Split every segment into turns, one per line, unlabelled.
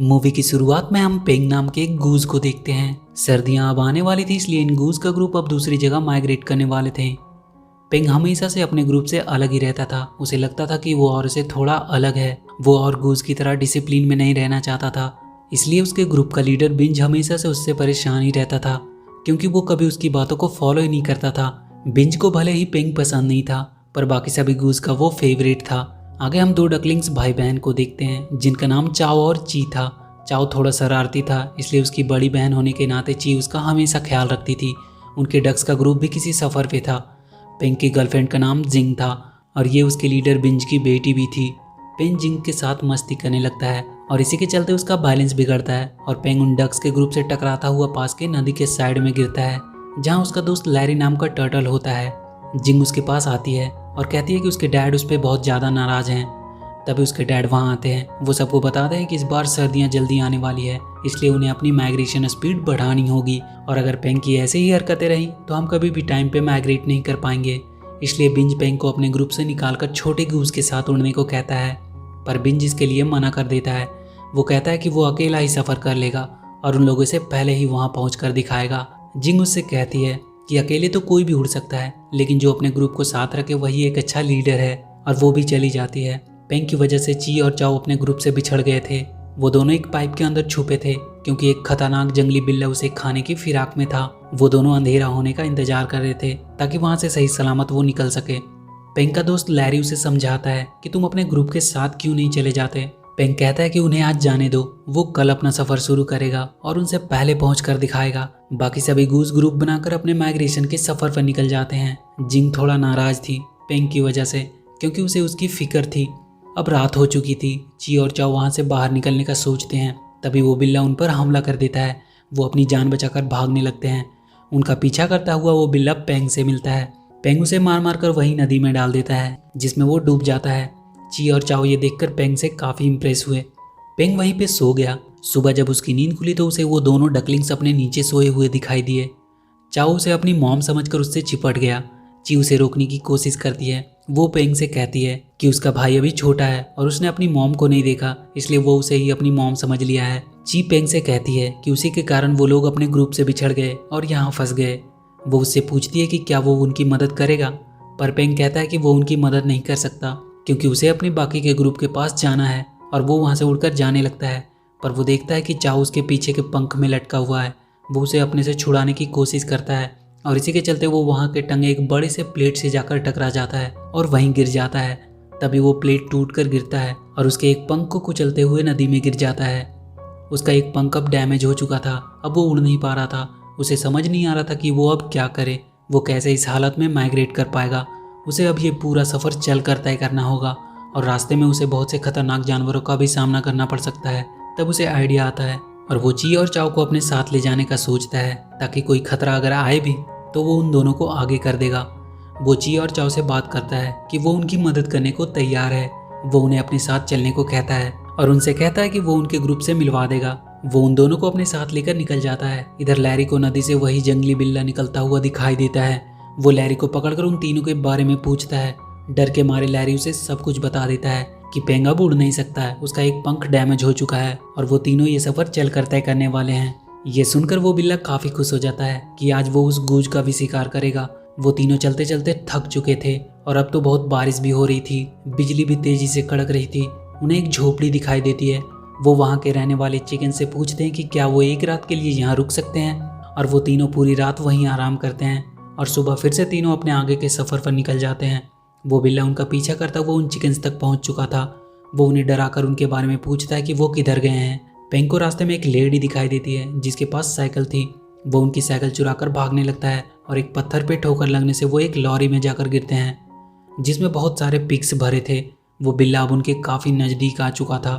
Movie की शुरुआत में हम पेंग नाम के एक गूज को देखते हैं। सर्दियां अब आने वाली थी, इसलिए इन गूज का ग्रुप अब दूसरी जगह माइग्रेट करने वाले थे। पेंग हमेशा से अपने ग्रुप से अलग ही रहता था। उसे लगता था कि वो और से थोड़ा अलग है। वो और गूज की तरह डिसिप्लिन में नहीं रहना चाहता था। इसलिए उसके ग्रुप का लीडर बिंज हमेशा से उससे परेशान ही रहता था, क्योंकि वो कभी उसकी बातों को फॉलो ही नहीं करता था। बिंज को भले ही पेंग पसंद नहीं था, पर बाकी सभी गूज का वो फेवरेट था। आगे हम दो डकलिंग्स भाई बहन को देखते हैं, जिनका नाम चाओ और ची था। चाओ थोड़ा शरारती था, इसलिए उसकी बड़ी बहन होने के नाते ची उसका हमेशा ख्याल रखती थी। उनके डक्स का ग्रुप भी किसी सफ़र पे था। पेंग की गर्लफ्रेंड का नाम जिंग था और ये उसके लीडर बिंज की बेटी भी थी। पेंग जिंग के साथ मस्ती करने लगता है और इसी के चलते उसका बैलेंस बिगड़ता है और पेंग उन डक्स के ग्रुप से टकराता हुआ पास के नदी के साइड में गिरता है, जहाँ उसका दोस्त लैरी नाम का टर्टल होता है। जिंग उसके पास आती है और कहती है कि उसके डैड उस पर बहुत ज़्यादा नाराज़ हैं। तभी उसके डैड वहाँ आते हैं। वो सबको बताते हैं कि इस बार सर्दियाँ जल्दी आने वाली है, इसलिए उन्हें अपनी माइग्रेशन स्पीड बढ़ानी होगी और अगर पेंग की ऐसे ही हरकतें रही तो हम कभी भी टाइम पे माइग्रेट नहीं कर पाएंगे। इसलिए बिंज पेंग को अपने ग्रुप से निकालकर छोटे गूज के साथ उड़ने को कहता है, पर बिंज इसके लिए मना कर देता है। वो कहता है कि वो अकेला ही सफ़र कर लेगा और उन लोगों से पहले ही वहाँ पहुँच कर दिखाएगा। जिंग उससे कहती है कि अकेले तो कोई भी उड़ सकता है, लेकिन जो अपने ग्रुप को साथ रखे वही एक अच्छा लीडर है, और वो भी चली जाती है। पेंग की वजह से ची और चाओ अपने ग्रुप से बिछड़ गए थे। वो दोनों एक पाइप के अंदर छुपे थे, क्योंकि एक खतरनाक जंगली बिल्ला उसे खाने की फिराक में था। वो दोनों अंधेरा होने का इंतजार कर रहे थे ताकि वहां से सही सलामत वो निकल सके। पेंग का दोस्त लैरी उसे समझाता है कि तुम अपने ग्रुप के साथ क्यों नहीं चले जाते। पेंग कहता है कि उन्हें आज जाने दो, वो कल अपना सफर शुरू करेगा और उनसे पहले पहुँच कर दिखाएगा। बाकी सभी गूज ग्रुप बनाकर अपने माइग्रेशन के सफर पर निकल जाते हैं। जिंग थोड़ा नाराज थी पेंग की वजह से, क्योंकि उसे उसकी फिक्र थी। अब रात हो चुकी थी। ची और चाओ वहाँ से बाहर निकलने का सोचते हैं, तभी वो बिल्ला उन पर हमला कर देता है। वो अपनी जान बचाकर भागने लगते हैं। उनका पीछा करता हुआ वो बिल्ला पेंग से मिलता है। पेंग उसे मार मार कर वही नदी में डाल देता है, जिसमें वो डूब जाता है। ची और चाओ ये देखकर पेंग से काफ़ी इम्प्रेस हुए। पेंग वहीं पे सो गया। सुबह जब उसकी नींद खुली तो उसे वो दोनों डकलिंग्स अपने नीचे सोए हुए दिखाई दिए। चाओ उसे अपनी मॉम समझकर उससे चिपट गया। ची उसे रोकने की कोशिश करती है। वो पेंग से कहती है कि उसका भाई अभी छोटा है और उसने अपनी मॉम को नहीं देखा, इसलिए वो उसे ही अपनी मॉम समझ लिया है। ची पेंग से कहती है कि उसी के कारण वो लोग अपने ग्रुप से बिछड़ गए और यहाँ फंस गए। वो उससे पूछती है कि क्या वो उनकी मदद करेगा, पर पेंग कहता है कि वो उनकी मदद नहीं कर सकता, क्योंकि उसे अपने बाकी के ग्रुप के पास जाना है। और वो वहाँ से उड़कर जाने लगता है, पर वो देखता है कि चाओ उसके पीछे के पंख में लटका हुआ है। वो उसे अपने से छुड़ाने की कोशिश करता है और इसी के चलते वो वहाँ के टंगे एक बड़े से प्लेट से जाकर टकरा जाता है और वहीं गिर जाता है। तभी वो प्लेट टूट कर गिरता है और उसके एक पंख को कुचलते हुए नदी में गिर जाता है। उसका एक पंख अब डैमेज हो चुका था, अब वो उड़ नहीं पा रहा था। उसे समझ नहीं आ रहा था कि वो अब क्या करे, वो कैसे इस हालत में माइग्रेट कर पाएगा। उसे अब ये पूरा सफ़र चल कर तय करना होगा और रास्ते में उसे बहुत से खतरनाक जानवरों का भी सामना करना पड़ सकता है। तब उसे आइडिया आता है और वो ची और चाओ को अपने साथ ले जाने का सोचता है, ताकि कोई खतरा अगर आए भी तो वो उन दोनों को आगे कर देगा। वो ची और चाओ से बात करता है कि वो उनकी मदद करने को तैयार है। वो उन्हें अपने साथ चलने को कहता है और उनसे कहता है कि वो उनके ग्रुप से मिलवा देगा। वो उन दोनों को अपने साथ लेकर निकल जाता है। इधर लैरी को नदी से वही जंगली बिल्ला निकलता हुआ दिखाई देता है। वो लैरी को पकड़कर उन तीनों के बारे में पूछता है। डर के मारे लैरी उसे सब कुछ बता देता है कि पेंग अब उड़ नहीं सकता है, उसका एक पंख डैमेज हो चुका है और वो तीनों ये सफ़र चल कर तय करने वाले हैं। ये सुनकर वो बिल्ला काफ़ी खुश हो जाता है कि आज वो उस गूज का भी शिकार करेगा। वो तीनों चलते चलते थक चुके थे और अब तो बहुत बारिश भी हो रही थी, बिजली भी तेज़ी से कड़क रही थी। उन्हें एक झोपड़ी दिखाई देती है। वो वहाँ के रहने वाले चिकन से पूछते हैं कि क्या वो एक रात के लिए यहाँ रुक सकते हैं, और वो तीनों पूरी रात वहीं आराम करते हैं और सुबह फिर से तीनों अपने आगे के सफ़र पर निकल जाते हैं। वो बिल्ला उनका पीछा करता हुआ उन चिकन्स तक पहुँच चुका था। वो उन्हें डराकर उनके बारे में पूछता है कि वो किधर गए हैं। पेंग को रास्ते में एक लेडी दिखाई देती है जिसके पास साइकिल थी। वो उनकी साइकिल चुराकर भागने लगता है और एक पत्थर पे ठोकर लगने से वो एक लॉरी में जाकर गिरते हैं, जिसमें बहुत सारे पिग्स भरे थे। वो बिल्ला अब उनके काफ़ी नज़दीक आ चुका था,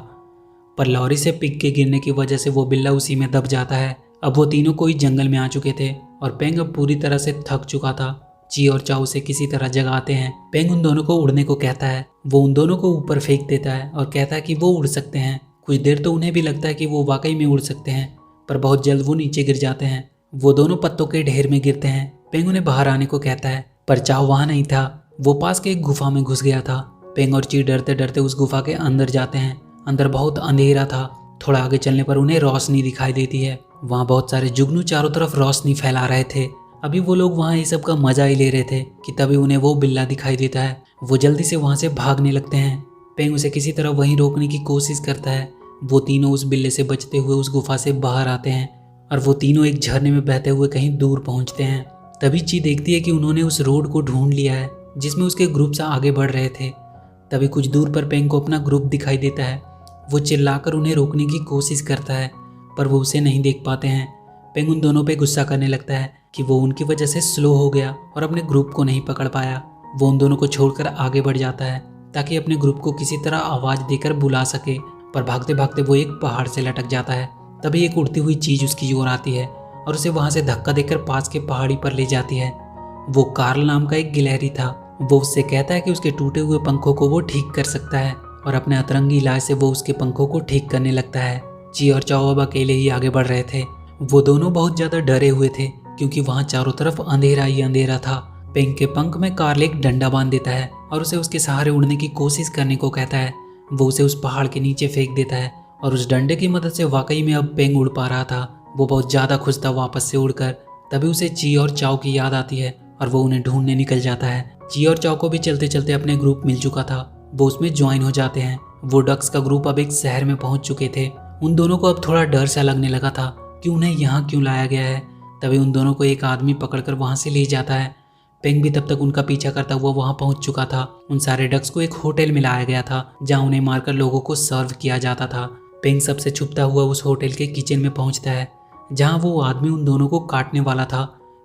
पर लॉरी से पिग के गिरने की वजह से वो बिल्ला उसी में दब जाता है। अब वो तीनों कोई जंगल में आ चुके थे और पेंग अब पूरी तरह से थक चुका था। ची और चाओ उसे किसी तरह जगाते हैं। पेंग उन दोनों को उड़ने को कहता है। वो उन दोनों को ऊपर फेंक देता है और कहता है कि वो उड़ सकते हैं। कुछ देर तो उन्हें भी लगता है कि वो वाकई में उड़ सकते हैं, पर बहुत जल्द वो नीचे गिर जाते हैं। वो दोनों पत्तों के ढेर में गिरते हैं। पेंग उन्हें बाहर आने को कहता है, पर चाओ वहाँ नहीं था। वो पास के एक गुफा में घुस गया था। पेंग और ची डरते डरते उस गुफा के अंदर जाते हैं। अंदर बहुत अंधेरा था। थोड़ा आगे चलने पर उन्हें रोशनी दिखाई देती है। वहाँ बहुत सारे जुगनू चारों तरफ रोशनी फैला रहे थे। अभी वो लोग वहाँ ये सब का मजा ही ले रहे थे कि तभी उन्हें वो बिल्ला दिखाई देता है। वो जल्दी से वहाँ से भागने लगते हैं। पेंग उसे किसी तरह वहीं रोकने की कोशिश करता है। वो तीनों उस बिल्ले से बचते हुए उस गुफा से बाहर आते हैं और वो तीनों एक झरने में बहते हुए कहीं दूर पहुँचते हैं। तभी ची देखती है कि उन्होंने उस रोड को ढूंढ लिया है जिसमें उसके ग्रुप से आगे बढ़ रहे थे। तभी कुछ दूर पर पेंग को अपना ग्रुप दिखाई देता है। वो चिल्लाकर उन्हें रोकने की कोशिश करता है पर वो उसे नहीं देख पाते हैं। पेंग उन दोनों पे गुस्सा करने लगता है कि वो उनकी वजह से स्लो हो गया और अपने ग्रुप को नहीं पकड़ पाया। वो उन दोनों को छोड़कर आगे बढ़ जाता है ताकि अपने ग्रुप को किसी तरह आवाज़ देकर बुला सके, पर भागते भागते वो एक पहाड़ से लटक जाता है। तभी एक उड़ती हुई चीज़ उसकी ओर आती है और उसे वहाँ से धक्का देकर पास के पहाड़ी पर ले जाती है। वो कार्ल नाम का एक गिलहरी था। वो उससे कहता है कि उसके टूटे हुए पंखों को वो ठीक कर सकता है और अपने अतरंगी इलाज से वो उसके पंखों को ठीक करने लगता है। ची और चाओ अब अकेले ही आगे बढ़ रहे थे। वो दोनों बहुत ज़्यादा डरे हुए थे क्योंकि वहाँ चारों तरफ अंधेरा ही अंधेरा था। पेंग के पंख में कार्ल एक डंडा बांध देता है और उसे उसके सहारे उड़ने की कोशिश करने को कहता है। वो उसे उस पहाड़ के नीचे फेंक देता है और उस डंडे की मदद से वाकई में अब पेंग उड़ पा रहा था। वो बहुत ज़्यादा खुश था वापस से उड़कर। तभी उसे ची और चाओ की याद आती है और वो उन्हें ढूंढने निकल जाता है। ची और चाओ को भी चलते चलते अपने ग्रुप मिल चुका था। वो उसमें ज्वाइन हो जाते हैं। वो डक्स का ग्रुप अब एक शहर में पहुंच चुके थे। उन दोनों को अब थोड़ा डर सा लगने लगा था कि उन्हें यहाँ क्यों लाया गया है। तभी उन दोनों को एक आदमी पकड़कर वहाँ से ले जाता है। पेंग भी तब तक उनका पीछा करता हुआ वहाँ पहुँच चुका था। उन सारे डक्स को एक होटल में लाया गया था जहाँ उन्हें मारकर लोगों को सर्व किया जाता था। पेंग सबसे छुपता हुआ उस होटल के किचन में पहुँचता है जहाँ वो आदमी उन दोनों को काटने वाला था।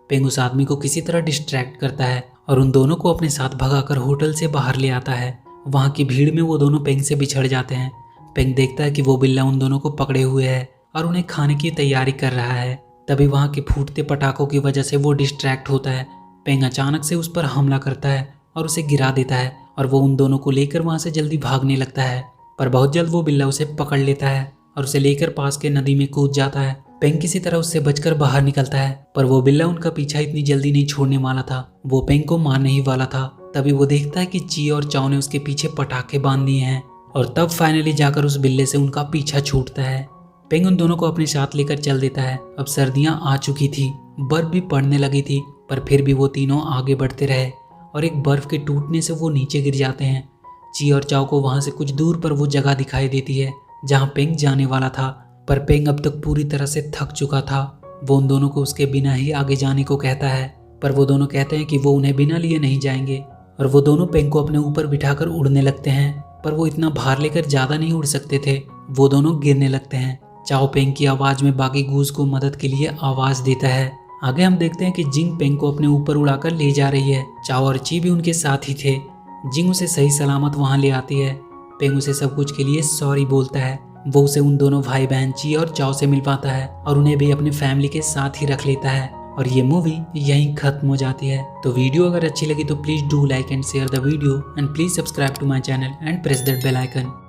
पेंग उस आदमी को किसी तरह डिस्ट्रैक्ट करता है और उन दोनों को अपने साथ भगाकर होटल से बाहर ले आता है। वहाँ की भीड़ में वो दोनों पेंग से बिछड़ जाते हैं। पेंग देखता है कि वो बिल्ला उन दोनों को पकड़े हुए है और उन्हें खाने की तैयारी कर रहा है। तभी वहाँ के फूटते पटाखों की वजह से वो डिस्ट्रैक्ट होता है। पेंग अचानक से उस पर हमला करता है और उसे गिरा देता है और वो उन दोनों को लेकर वहाँ से जल्दी भागने लगता है, पर बहुत जल्द वो बिल्ला उसे पकड़ लेता है और उसे लेकर पास के नदी में कूद जाता है। पेंग किसी तरह उससे बचकर बाहर निकलता है, पर वो बिल्ला उनका पीछा इतनी जल्दी नहीं छोड़ने वाला था। वो पेंग को मारने ही वाला था। तभी वो देखता है कि ची और चाओ ने उसके पीछे पटाखे बांध दिए हैं और तब फाइनली जाकर उस बिल्ले से उनका पीछा छूटता है। पेंग उन दोनों को अपने साथ लेकर चल देता है। अब सर्दियां आ चुकी थी, बर्फ भी पड़ने लगी थी, पर फिर भी वो तीनों आगे बढ़ते रहे और एक बर्फ के टूटने से वो नीचे गिर जाते हैं। ची और चाओ को वहां से कुछ दूर पर वो जगह दिखाई देती है जहां पेंग जाने वाला था, पर पेंग अब तक पूरी तरह से थक चुका था। वो उन दोनों को उसके बिना ही आगे जाने को कहता है, पर वो दोनों कहते हैं कि वो उन्हें बिना लिए नहीं जाएंगे और वो दोनों पेंग को अपने ऊपर बिठाकर उड़ने लगते हैं, पर वो इतना भार लेकर ज़्यादा नहीं उड़ सकते थे। वो दोनों गिरने लगते हैं। चाओ पेंग की आवाज़ में बाकी गूज को मदद के लिए आवाज़ देता है। आगे हम देखते हैं कि जिंग पेंग को अपने ऊपर उड़ाकर ले जा रही है। चाओ और ची भी उनके साथ ही थे। जिंग उसे सही सलामत वहाँ ले आती है। पेंग उसे सब कुछ के लिए सॉरी बोलता है। वो उसे उन दोनों भाई बहन ची और चाओ से मिलवाता है और उन्हें भी अपनी फैमिली के साथ ही रख लेता है और ये मूवी यहीं खत्म हो जाती है। तो वीडियो अगर अच्छी लगी तो please do like and share the video and please subscribe to my channel and press that bell icon.